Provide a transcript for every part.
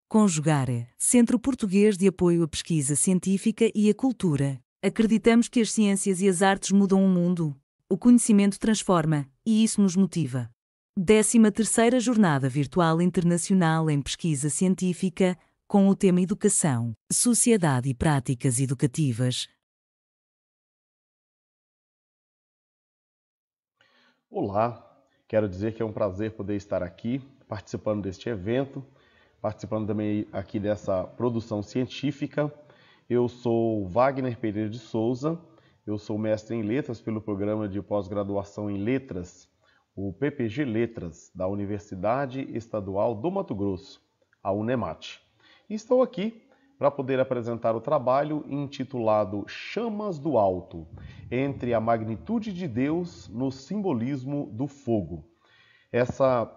Conjugare, Centro Português de Apoio à Pesquisa Científica e à Cultura. Acreditamos que as ciências e as artes mudam o mundo. O conhecimento transforma, e isso nos motiva. 13ª Jornada Virtual Internacional em Pesquisa Científica, com o tema Educação, Sociedade e Práticas Educativas. Olá, quero dizer que é um prazer poder estar aqui, participando deste evento, participando também aqui dessa produção científica. Eu sou Wagner Pereira de Souza, eu sou mestre em Letras pelo Programa de Pós-Graduação em Letras, o PPG Letras, da Universidade Estadual do Mato Grosso, a UNEMAT. E estou aqui para poder apresentar o trabalho intitulado Chamas do Alto, entre a magnitude de Deus no simbolismo do fogo. Essa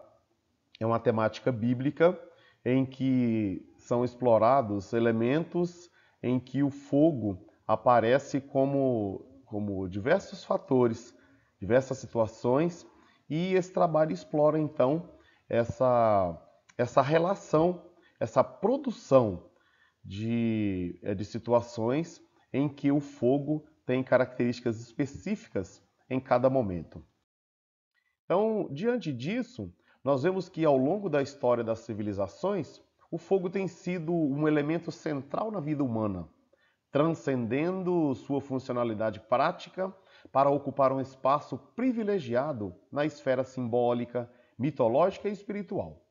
é uma temática bíblica em que são explorados elementos em que o fogo aparece como diversos fatores, diversas situações, e esse trabalho explora então essa relação, essa produção de situações em que o fogo tem características específicas em cada momento. Então, diante disso, nós vemos que ao longo da história das civilizações, o fogo tem sido um elemento central na vida humana, transcendendo sua funcionalidade prática para ocupar um espaço privilegiado na esfera simbólica, mitológica e espiritual.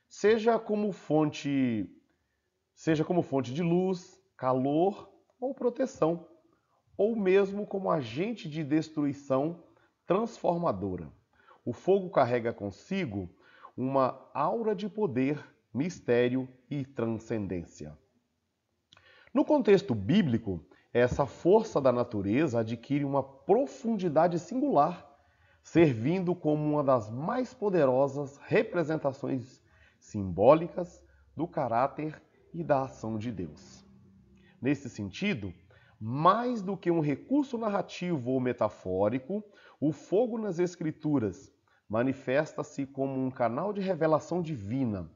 Seja como fonte de luz, calor ou proteção, ou mesmo como agente de destruição transformadora. O fogo carrega consigo uma aura de poder, mistério e transcendência. No contexto bíblico, essa força da natureza adquire uma profundidade singular, servindo como uma das mais poderosas representações simbólicas do caráter e da ação de Deus. Nesse sentido, mais do que um recurso narrativo ou metafórico, o fogo nas Escrituras manifesta-se como um canal de revelação divina,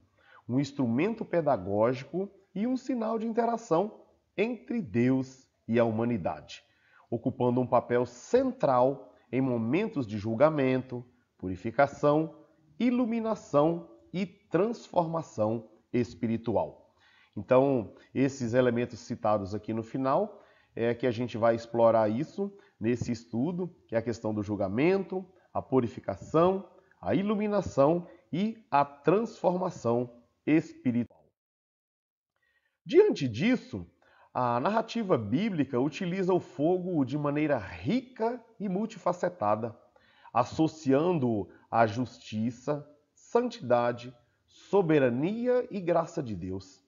um instrumento pedagógico e um sinal de interação entre Deus e a humanidade, ocupando um papel central em momentos de julgamento, purificação, iluminação e transformação espiritual. Então, esses elementos citados aqui no final é que a gente vai explorar isso nesse estudo, que é a questão do julgamento, a purificação, a iluminação e a transformação espiritual. Diante disso, a narrativa bíblica utiliza o fogo de maneira rica e multifacetada, associando-o à justiça, santidade, soberania e graça de Deus.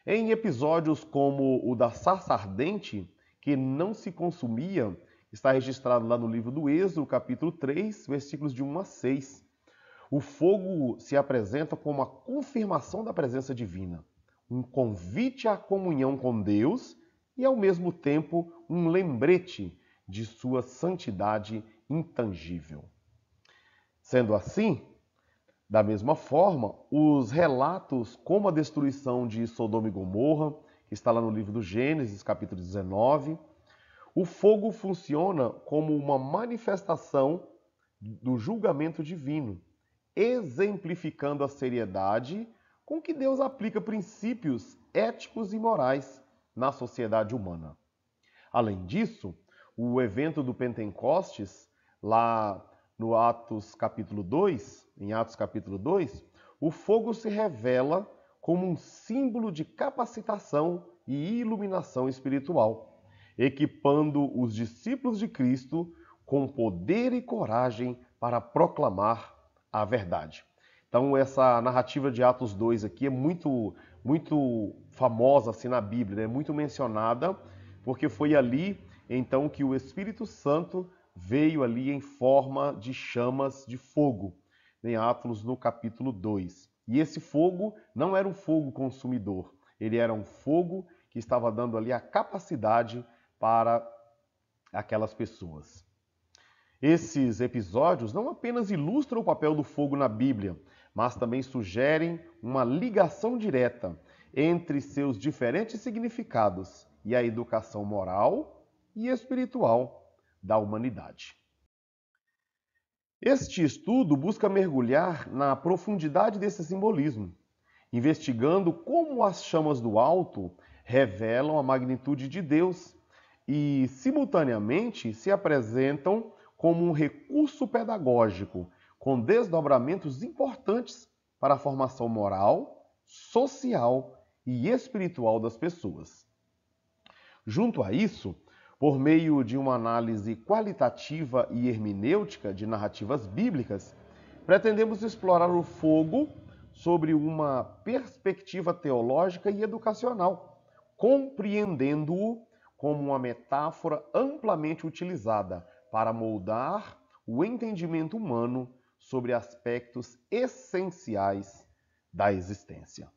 Em episódios como o da sarça ardente, que não se consumia, está registrado lá no livro do Êxodo, capítulo 3, versículos de 1 a 6. O fogo se apresenta como a confirmação da presença divina, um convite à comunhão com Deus e, ao mesmo tempo, um lembrete de sua santidade intangível. Sendo assim, da mesma forma, os relatos como a destruição de Sodoma e Gomorra, que está lá no livro do Gênesis, capítulo 19, o fogo funciona como uma manifestação do julgamento divino, exemplificando a seriedade com que Deus aplica princípios éticos e morais na sociedade humana. Além disso, o evento do Pentecostes, lá no Atos capítulo 2, em Atos capítulo 2, o fogo se revela como um símbolo de capacitação e iluminação espiritual, equipando os discípulos de Cristo com poder e coragem para proclamar a verdade. Então essa narrativa de Atos 2 aqui é muito famosa assim na Bíblia, é muito mencionada, porque foi ali então que o Espírito Santo veio ali em forma de chamas de fogo, em Atos no capítulo 2. E esse fogo não era um fogo consumidor, ele era um fogo que estava dando ali a capacidade para aquelas pessoas. Esses episódios não apenas ilustram o papel do fogo na Bíblia, mas também sugerem uma ligação direta entre seus diferentes significados e a educação moral e espiritual da humanidade. Este estudo busca mergulhar na profundidade desse simbolismo, investigando como as chamas do alto revelam a magnitude de Deus e, simultaneamente, se apresentam como um recurso pedagógico com desdobramentos importantes para a formação moral, social e espiritual das pessoas. Junto a isso, por meio de uma análise qualitativa e hermenêutica de narrativas bíblicas, pretendemos explorar o fogo sobre uma perspectiva teológica e educacional, compreendendo-o como uma metáfora amplamente utilizada para moldar o entendimento humano sobre aspectos essenciais da existência.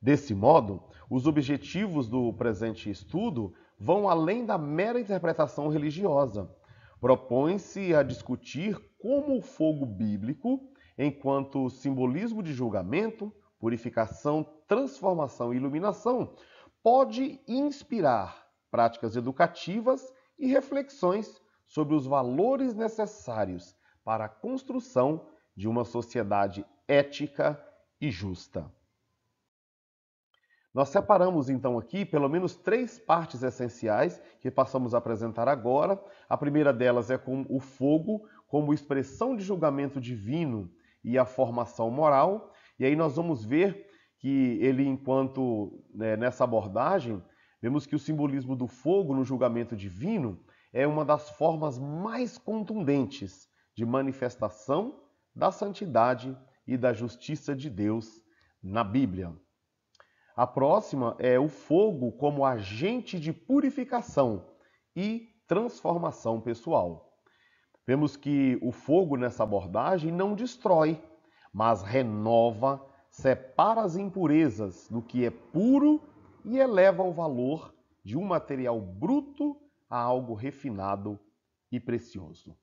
Desse modo, os objetivos do presente estudo vão além da mera interpretação religiosa. Propõe-se a discutir como o fogo bíblico, enquanto simbolismo de julgamento, purificação, transformação e iluminação, pode inspirar práticas educativas e reflexões sobre os valores necessários para a construção de uma sociedade ética e justa. Nós separamos então aqui pelo menos 3 partes essenciais que passamos a apresentar agora. A primeira delas é com o fogo como expressão de julgamento divino e a formação moral. E aí nós vamos ver que ele, nessa abordagem, vemos que o simbolismo do fogo no julgamento divino é uma das formas mais contundentes de manifestação da santidade e da justiça de Deus na Bíblia. A próxima é o fogo como agente de purificação e transformação pessoal. Vemos que o fogo nessa abordagem não destrói, mas renova, separa as impurezas do que é puro e eleva o valor de um material bruto a algo refinado e precioso.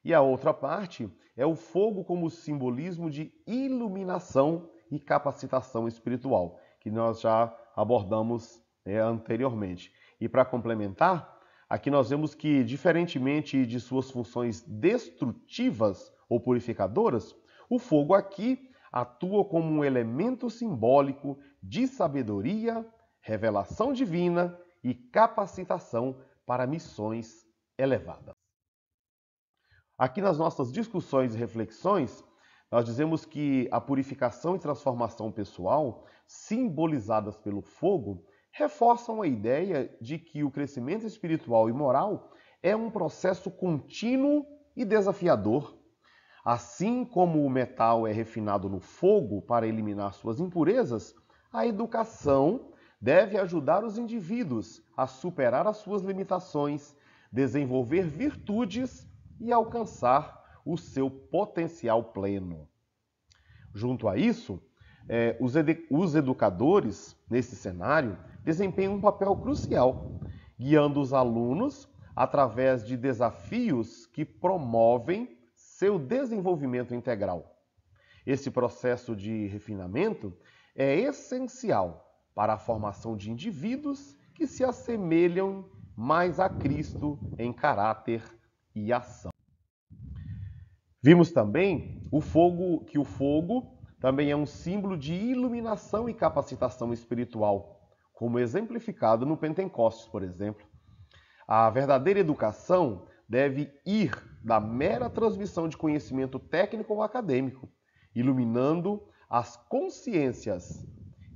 E a outra parte é o fogo como simbolismo de iluminação e capacitação espiritual, que nós já abordamos anteriormente. E para complementar, aqui nós vemos que, diferentemente de suas funções destrutivas ou purificadoras, o fogo aqui atua como um elemento simbólico de sabedoria, revelação divina e capacitação para missões elevadas. Aqui nas nossas discussões e reflexões, nós dizemos que a purificação e transformação pessoal, simbolizadas pelo fogo, reforçam a ideia de que o crescimento espiritual e moral é um processo contínuo e desafiador. Assim como o metal é refinado no fogo para eliminar suas impurezas, a educação deve ajudar os indivíduos a superar as suas limitações, desenvolver virtudes e alcançar o seu potencial pleno. Junto a isso, os educadores, nesse cenário, desempenham um papel crucial, guiando os alunos através de desafios que promovem seu desenvolvimento integral. Esse processo de refinamento é essencial para a formação de indivíduos que se assemelham mais a Cristo em caráter e ação. Vimos também que o fogo também é um símbolo de iluminação e capacitação espiritual, como exemplificado no Pentecostes, por exemplo. A verdadeira educação deve ir da mera transmissão de conhecimento técnico ou acadêmico, iluminando as consciências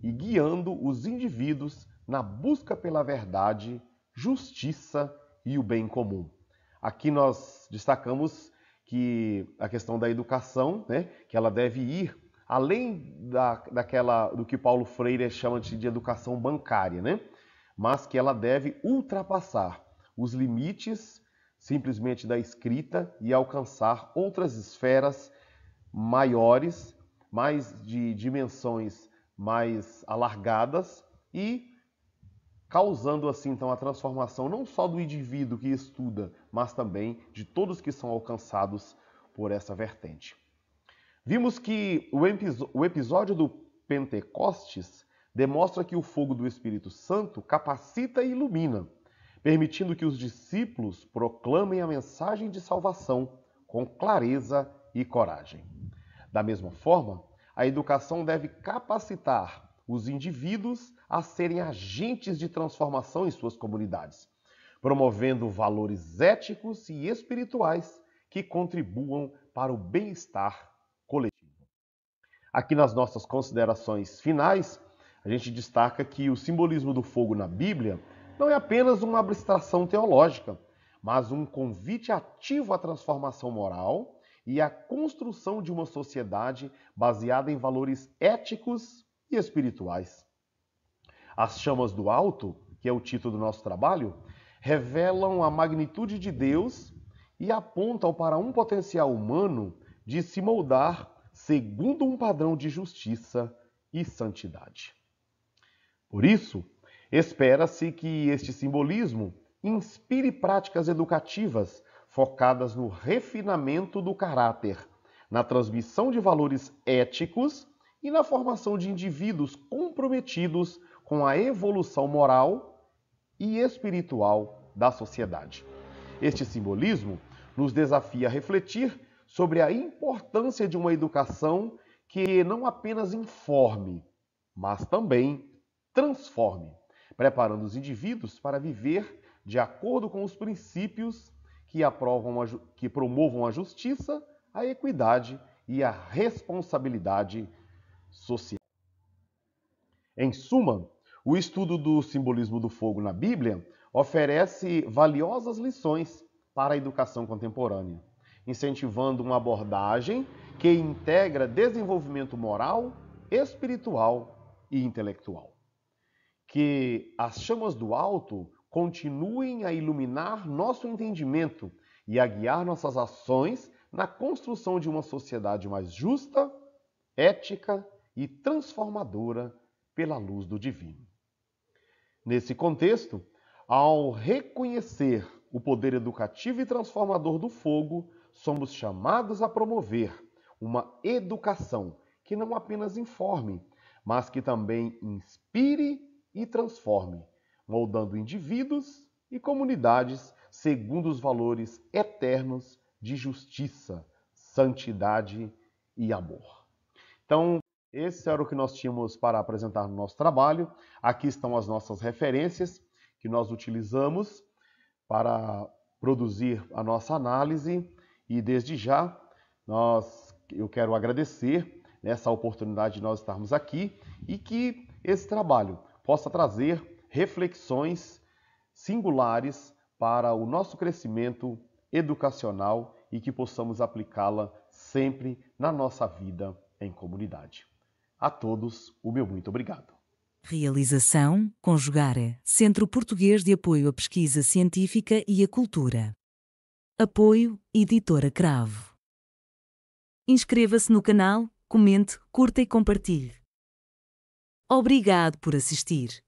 e guiando os indivíduos na busca pela verdade, justiça e o bem comum. Aqui nós destacamos que a questão da educação, que ela deve ir além do que Paulo Freire chama de educação bancária, mas que ela deve ultrapassar os limites simplesmente da escrita e alcançar outras esferas maiores, mais de dimensões mais alargadas e causando assim então a transformação não só do indivíduo que estuda, mas também de todos que são alcançados por essa vertente. Vimos que o episódio do Pentecostes demonstra que o fogo do Espírito Santo capacita e ilumina, permitindo que os discípulos proclamem a mensagem de salvação com clareza e coragem. Da mesma forma, a educação deve capacitar os indivíduos a serem agentes de transformação em suas comunidades, promovendo valores éticos e espirituais que contribuam para o bem-estar coletivo. Aqui nas nossas considerações finais, a gente destaca que o simbolismo do fogo na Bíblia não é apenas uma abstração teológica, mas um convite ativo à transformação moral e à construção de uma sociedade baseada em valores éticos e espirituais. As chamas do alto, que é o título do nosso trabalho, revelam a magnitude de Deus e apontam para um potencial humano de se moldar segundo um padrão de justiça e santidade. Por isso, espera-se que este simbolismo inspire práticas educativas focadas no refinamento do caráter, na transmissão de valores éticos e na formação de indivíduos comprometidos com a evolução moral e espiritual da sociedade. Este simbolismo nos desafia a refletir sobre a importância de uma educação que não apenas informe, mas também transforme, preparando os indivíduos para viver de acordo com os princípios que promovam a justiça, a equidade e a responsabilidade social. Em suma, o estudo do simbolismo do fogo na Bíblia oferece valiosas lições para a educação contemporânea, incentivando uma abordagem que integra desenvolvimento moral, espiritual e intelectual. Que as chamas do alto continuem a iluminar nosso entendimento e a guiar nossas ações na construção de uma sociedade mais justa, ética e transformadora pela luz do divino. Nesse contexto, ao reconhecer o poder educativo e transformador do fogo, somos chamados a promover uma educação que não apenas informe, mas que também inspire e transforme, moldando indivíduos e comunidades segundo os valores eternos de justiça, santidade e amor. Então, esse era o que nós tínhamos para apresentar no nosso trabalho. Aqui estão as nossas referências que nós utilizamos para produzir a nossa análise e desde já eu quero agradecer essa oportunidade de nós estarmos aqui e que esse trabalho possa trazer reflexões singulares para o nosso crescimento educacional e que possamos aplicá-la sempre na nossa vida em comunidade. A todos, o meu muito obrigado. Realização Conjugare, Centro Português de Apoio à Pesquisa Científica e à Cultura. Apoio Editora Cravo. Inscreva-se no canal, comente, curta e compartilhe. Obrigado por assistir.